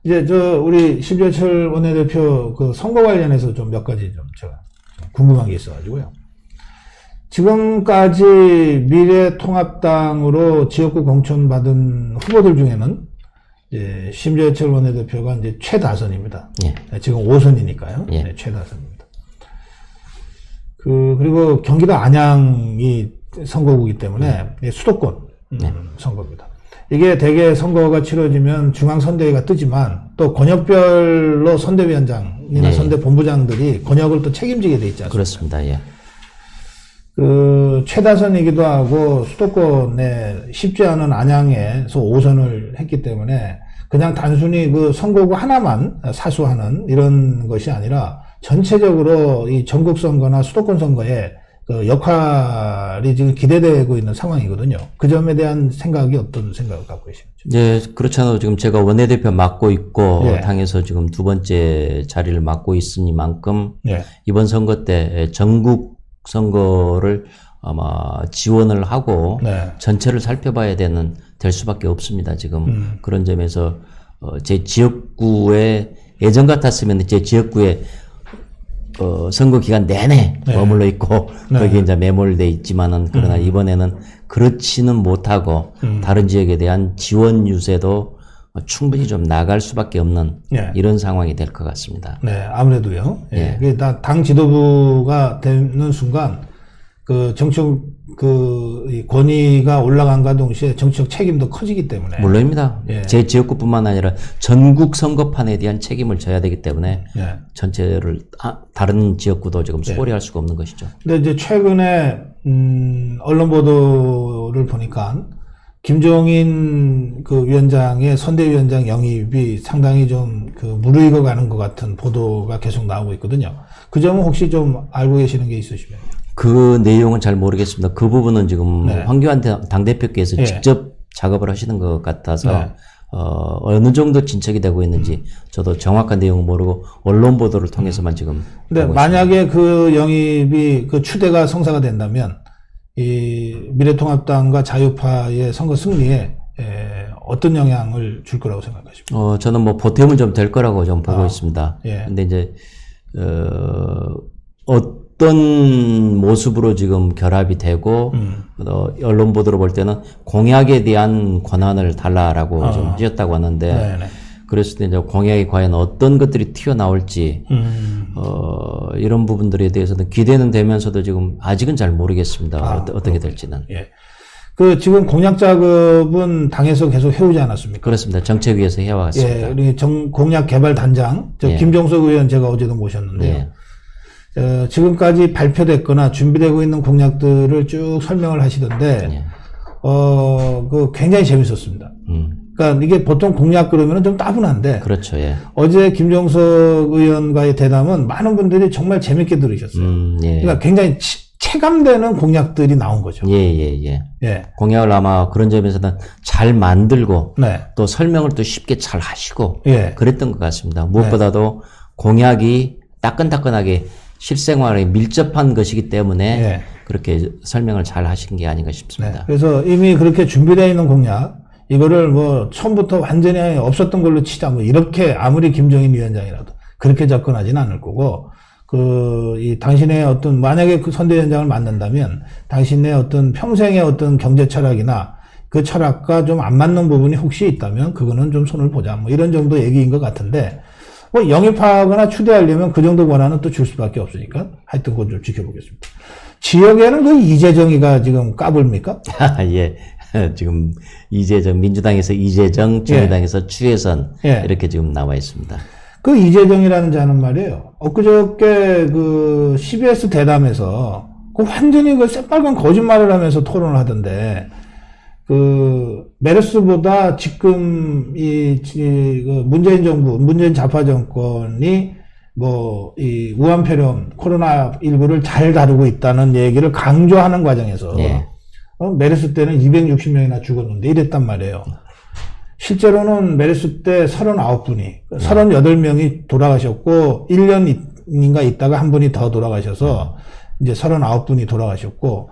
이제 우리 심재철 원내대표 그 선거 관련해서 좀 몇 가지 좀 제가 궁금한 게 있어가지고요. 지금까지 미래통합당으로 지역구 공천받은 후보들 중에는 이제 심재철 원내대표가 이제 최다선입니다. 예. 지금 5선이니까요. 예. 네, 최다선입니다. 그리고 경기도 안양이 선거구이기 때문에 수도권 선거입니다. 이게 대개 선거가 치러지면 중앙선대위가 뜨지만 또 권역별로 선대위원장이나 선대본부장들이 권역을 또 책임지게 돼 있지 않습니까? 그렇습니다. 예. 최다선이기도 하고 수도권에 쉽지 않은 안양에서 5선을 했기 때문에 그냥 단순히 그 선거구 하나만 사수하는 이런 것이 아니라 전체적으로 이 전국 선거나 수도권 선거에 그 역할이 지금 기대되고 있는 상황이거든요. 그 점에 대한 생각이 어떤 생각을 갖고 계십니까? 네, 그렇잖아요. 지금 제가 원내대표 맡고 있고 예. 당에서 지금 두 번째 자리를 맡고 있으니만큼 예. 이번 선거 때 전국 선거를 아마 지원을 하고 네. 전체를 살펴봐야 될 수밖에 없습니다. 지금 그런 점에서 제 지역구에 예전 같았으면 제 지역구에 선거 기간 내내 네. 머물러 있고 네. 거기에 이제 매몰돼 있지만은 그러나 이번에는 그렇지는 못하고 다른 지역에 대한 지원 유세도 충분히 좀 나갈 수밖에 없는 예. 이런 상황이 될 것 같습니다. 네, 아무래도요. 예. 예. 당 지도부가 되는 순간 그 정치적 이 권위가 올라간과 동시에 정치적 책임도 커지기 때문에. 물론입니다. 예. 제 지역구뿐만 아니라 전국 선거판에 대한 책임을 져야 되기 때문에 예. 전체를 다른 지역구도 지금 소홀히 할 수가 없는 것이죠. 근데 이제 최근에 언론 보도를 보니까 김종인 그 위원장의 선대위원장 영입이 상당히 좀 그 무르익어 가는 것 같은 보도가 계속 나오고 있거든요. 그 점은 혹시 좀 알고 계시는 게 있으시면? 그 내용은 잘 모르겠습니다. 그 부분은 지금 네. 황교안 당대표께서 예. 직접 작업을 하시는 것 같아서 네. 어느 정도 진척이 되고 있는지 저도 정확한 내용은 모르고 언론 보도를 통해서만 지금 근데 보고 만약에 있습니다. 그 영입이 그 추대가 성사가 된다면 이 미래통합당과 자유파의 선거 승리에 어떤 영향을 줄 거라고 생각하십니까? 저는 뭐 보탬은 좀 될 거라고 좀 보고 있습니다. 예. 근데 이제 어떤 모습으로 지금 결합이 되고 언론 보도로 볼 때는 공약에 대한 권한을 달라라고 좀 하셨다고 하는데 네네. 그랬을 때 이제 공약이 과연 어떤 것들이 튀어나올지 이런 부분들에 대해서는 기대는 되면서도 지금 아직은 잘 모르겠습니다. 어떻게 될지는. 예. 그 지금 공약 작업은 당에서 계속 해오지 않았습니까? 그렇습니다. 정책위에서 해왔습니다. 예, 우리 공약 개발 단장 예. 김종석 의원 제가 어제도 모셨는데요. 예. 지금까지 발표됐거나 준비되고 있는 공약들을 쭉 설명을 하시던데, 예. 그 굉장히 재밌었습니다. 그러니까 이게 보통 공약 그러면 좀 따분한데, 그렇죠. 예. 어제 김종석 의원과의 대담은 많은 분들이 정말 재밌게 들으셨어요. 예. 그러니까 굉장히 체감되는 공약들이 나온 거죠. 예. 예. 공약을 아마 그런 점에서는 잘 만들고 네. 또 설명을 또 쉽게 잘 하시고 예. 그랬던 것 같습니다. 무엇보다도 공약이 따끈따끈하게 실생활에 밀접한 것이기 때문에 예. 그렇게 설명을 잘 하신 게 아닌가 네. 싶습니다. 그래서 이미 그렇게 준비되어 있는 공약, 이거를 뭐 처음부터 완전히 없었던 걸로 치자, 뭐 이렇게 아무리 김종인 위원장이라도 그렇게 접근하지는 않을 거고, 당신의 어떤, 만약에 그 선대위원장을 맡는다면, 당신의 어떤 평생의 어떤 경제 철학이나 그 철학과 좀 안 맞는 부분이 혹시 있다면, 그거는 좀 손을 보자. 뭐 이런 정도 얘기인 것 같은데, 뭐 영입하거나 추대하려면 그 정도 권한은 또 줄 수밖에 없으니까, 하여튼 그건 좀 지켜보겠습니다. 지역에는 그 이재정이가 지금 까불입니까? 예. 지금 민주당에서 이재정, 정의당에서 추혜선 이렇게 지금 나와 있습니다. 그 이재정이라는 자는 말이에요. 엊그저께 그 CBS 대담에서 그 완전히 그 새빨간 거짓말을 하면서 토론을 하던데, 그 메르스보다 지금 그 문재인 정부, 문재인 좌파 정권이 뭐 이 우한폐렴 코로나19를 잘 다루고 있다는 얘기를 강조하는 과정에서 메르스 때는 260명이나 죽었는데 이랬단 말이에요. 실제로는 메르스 때 39분이, 38명이 돌아가셨고, 1년인가 있다가 한 분이 더 돌아가셔서, 이제 39분이 돌아가셨고,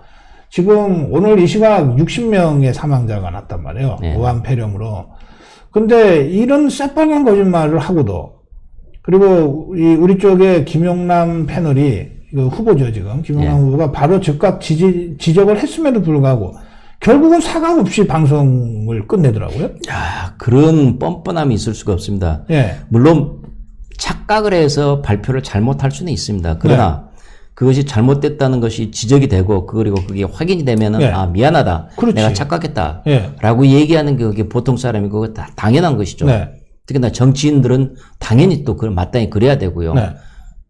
지금 오늘 이 시각 60명의 사망자가 났단 말이에요. 우한폐렴으로. 근데 이런 새빨간 거짓말을 하고도, 그리고 우리 쪽에 김용남 패널이, 그 후보죠, 지금. 김용남 후보가 바로 즉각 지적을 했음에도 불구하고, 결국은 사과 없이 방송을 끝내더라고요. 야, 그런 뻔뻔함이 있을 수가 없습니다. 예. 물론 착각을 해서 발표를 잘못할 수는 있습니다. 그러나 그것이 잘못됐다는 것이 지적이 되고 그리고 그게 확인이 되면은 예. 아, 미안하다. 그렇지. 내가 착각했다. 예. 라고 얘기하는 게 그게 보통 사람이 그거 다 당연한 것이죠. 네. 특히나 정치인들은 당연히 또 마땅히 그래야 되고요. 네.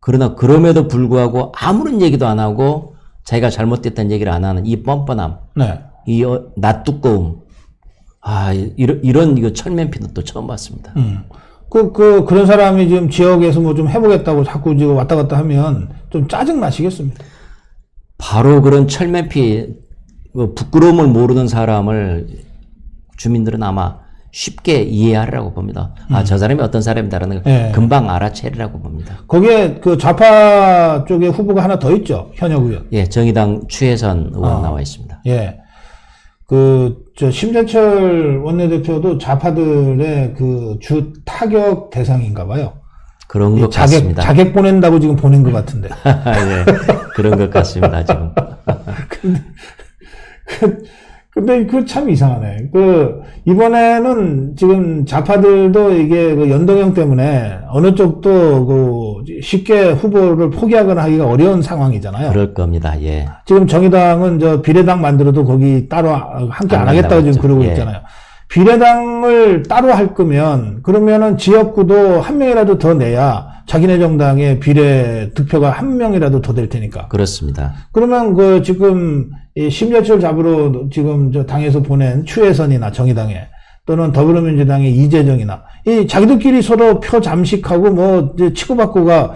그러나 그럼에도 불구하고 아무런 얘기도 안 하고 자기가 잘못됐다는 얘기를 안 하는 이 뻔뻔함, 네. 이 낯두꺼움, 아, 이런 이거 철면피는 또 처음 봤습니다. 그런 사람이 지금 지역에서 뭐 좀 해보겠다고 자꾸 지금 왔다 갔다 하면 좀 짜증 나시겠습니다. 바로 그런 철면피, 부끄러움을 모르는 사람을 주민들은 아마 쉽게 이해하리라고 봅니다. 아, 저 사람이 어떤 사람이다라는 걸 예. 금방 알아채리라고 봅니다. 거기에 그 좌파 쪽에 후보가 하나 더 있죠. 현역 의원. 예, 정의당 추혜선 의원 나와 있습니다. 예. 심재철 원내대표도 좌파들의 그 주 타격 대상인가 봐요. 그런 것 같습니다. 자객 보낸다고 지금 보낸 것 같은데. 예, 그런 것 같습니다, 지금. 근데 그 참 이상하네. 이번에는 지금 좌파들도 이게 그 연동형 때문에 어느 쪽도 쉽게 후보를 포기하거나 하기가 어려운 상황이잖아요. 그럴 겁니다, 예. 지금 정의당은 비례당 만들어도 거기 따로 함께 안 하겠다고 지금 그러고 예. 있잖아요. 비례당을 따로 할 거면 그러면은 지역구도 한 명이라도 더 내야 자기네 정당의 비례 득표가 한 명이라도 더 될 테니까. 그렇습니다. 그러면 지금 이 심재철 잡으러 지금 당에서 보낸 추혜선이나 정의당에 또는 더불어민주당의 이재정이나 이 자기들끼리 서로 표 잠식하고 뭐 이제 치고받고가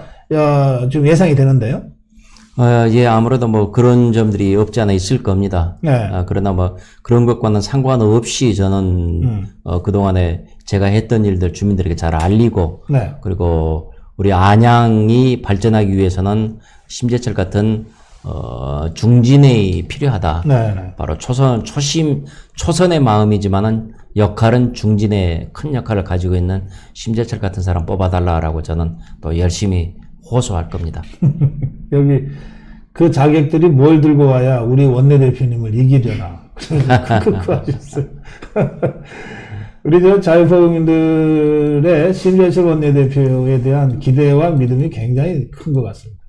좀 예상이 되는데요. 예, 아무래도 뭐 그런 점들이 없지 않아 있을 겁니다. 네. 그러나 뭐 그런 것과는 상관없이 저는 그동안에 제가 했던 일들 주민들에게 잘 알리고 네. 그리고 우리 안양이 발전하기 위해서는 심재철 같은 중진이 필요하다. 네, 네. 바로 초선의 마음이지만은 역할은 중진의 큰 역할을 가지고 있는 심재철 같은 사람 뽑아달라라고 저는 또 열심히 호소할 겁니다. 여기 그 자객들이 뭘 들고 와야 우리 원내대표님을 이기려나. 크크크 하셨어요. 우리 자유포국민들의 심재철 원내대표에 대한 기대와 믿음이 굉장히 큰 것 같습니다.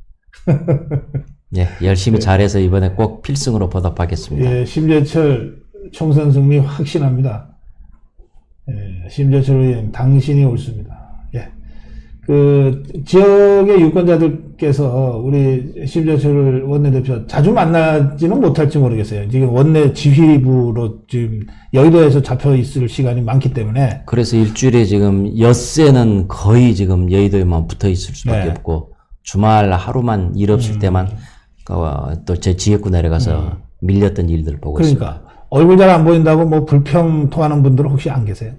예, 열심히 잘해서 이번에 꼭 필승으로 보답하겠습니다. 예, 심재철 총선 승리 확신합니다. 예, 심재철 의원 당신이 옳습니다. 예. 지역의 유권자들께서 우리 심재철 원내대표 자주 만나지는 못할지 모르겠어요. 지금 원내 지휘부로 지금 여의도에서 잡혀 있을 시간이 많기 때문에. 그래서 일주일에 지금 엿새는 거의 지금 여의도에만 붙어 있을 수밖에 네. 없고 주말 하루만 일 없을 때만 또 제 지역구 내려가서 밀렸던 일들을 보고 있습니다. 그러니까 얼굴 잘 안 보인다고 뭐 불평 토하는 분들은 혹시 안 계세요?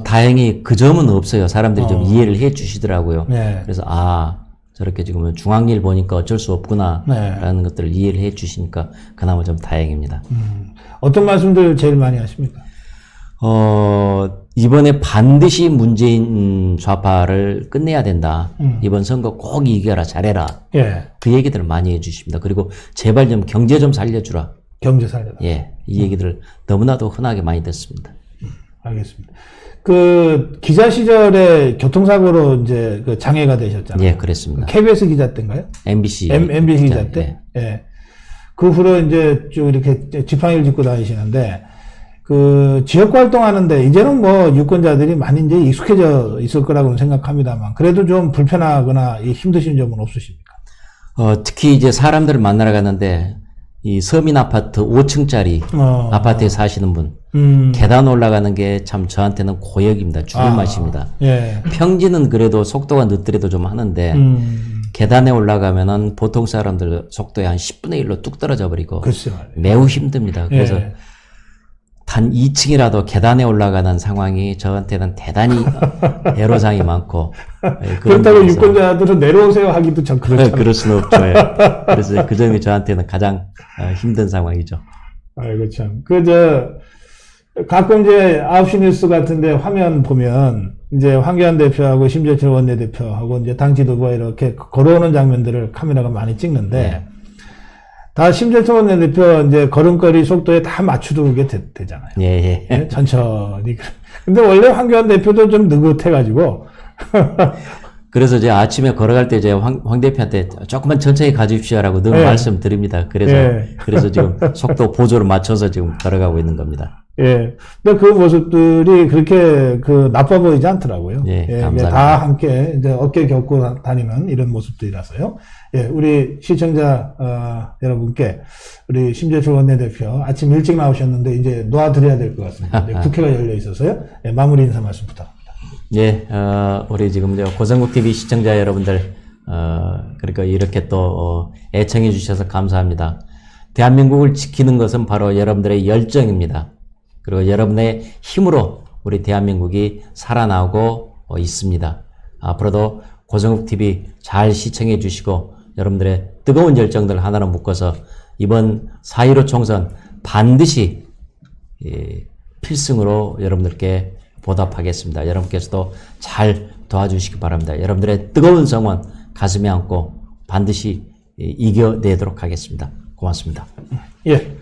다행히 그 점은 없어요. 사람들이 좀 이해를 해 주시더라고요. 네. 그래서 저렇게 지금 중앙일 보니까 어쩔 수 없구나 라는 것들을 이해를 해 주시니까 그나마 좀 다행입니다. 어떤 말씀들 제일 많이 하십니까? 이번에 반드시 문재인 좌파를 끝내야 된다. 이번 선거 꼭 이겨라, 잘해라. 예. 그 얘기들을 많이 해주십니다. 그리고 제발 좀 경제 좀 살려주라. 경제 살려라. 예, 이 얘기들을 너무나도 흔하게 많이 듣습니다. 알겠습니다. 기자 시절에 교통사고로 이제 장애가 되셨잖아요. 예, 그랬습니다. KBS 기자 때인가요? MBC. MBC 기자 때? 예. 그 후로 이제 쭉 이렇게 지팡이를 짚고 다니시는데, 지역 활동하는데, 이제는 뭐 유권자들이 많이 이제 익숙해져 있을 거라고 생각합니다만, 그래도 좀 불편하거나 힘드신 점은 없으십니까? 특히 이제 사람들을 만나러 갔는데, 이 서민 아파트 5층짜리 아파트에 사시는 분, 계단 올라가는 게 참 저한테는 고역입니다. 죽을 맛입니다. 예. 평지는 그래도 속도가 늦더라도 좀 하는데, 계단에 올라가면은 보통 사람들 속도의 한 10분의 1로 뚝 떨어져 버리고, 글쎄요. 매우 힘듭니다. 그래서 예. 단 2층이라도 계단에 올라가는 상황이 저한테는 대단히 애로사항이 많고, 그렇다고 면에서 유권자들은 내려오세요 하기도 참 그렇잖아요. 그럴 수는 없죠. 예. 그래서 그 점이 저한테는 가장 힘든 상황이죠. 아이고 참. 가끔 이제 9시 뉴스 같은데 화면 보면 이제 황교안 대표하고 심재철 원내대표하고 이제 당 지도부가 이렇게 걸어오는 장면들을 카메라가 많이 찍는데 다 심재철 원내대표 이제 걸음걸이 속도에 다 맞추게 되잖아요. 예, 예. 네, 천천히. 근데 원래 황교안 대표도 좀 느긋해가지고. 그래서 제가 아침에 걸어갈 때 제가 황 대표한테 조금만 천천히 가주십시오라고 늘 네. 말씀드립니다. 그래서 네. 그래서 지금 속도 보조를 맞춰서 지금 걸어가고 있는 겁니다. 예. 근데 그 모습들이 그렇게 나빠 보이지 않더라고요. 예, 이제 감사합니다. 다 함께 이제 어깨 겹고 다니는 이런 모습들이라서요. 예, 우리 시청자, 여러분께 우리 심재철 원내대표 아침 일찍 나오셨는데 이제 놓아드려야 될 것 같습니다. 이제 국회가 열려 있어서요. 예, 마무리 인사 말씀 부탁합니다. 예, 우리 지금 고성국 TV 시청자 여러분들, 그러니까 이렇게 또 애청해 주셔서 감사합니다. 대한민국을 지키는 것은 바로 여러분들의 열정입니다. 그리고 여러분의 힘으로 우리 대한민국이 살아나오고 있습니다. 앞으로도 고성국 TV 잘 시청해 주시고 여러분들의 뜨거운 열정들 하나로 묶어서 이번 4.15 총선 반드시 필승으로 여러분들께 보답하겠습니다. 여러분께서도 잘 도와주시기 바랍니다. 여러분들의 뜨거운 성원 가슴에 안고 반드시 이겨내도록 하겠습니다. 고맙습니다. 예.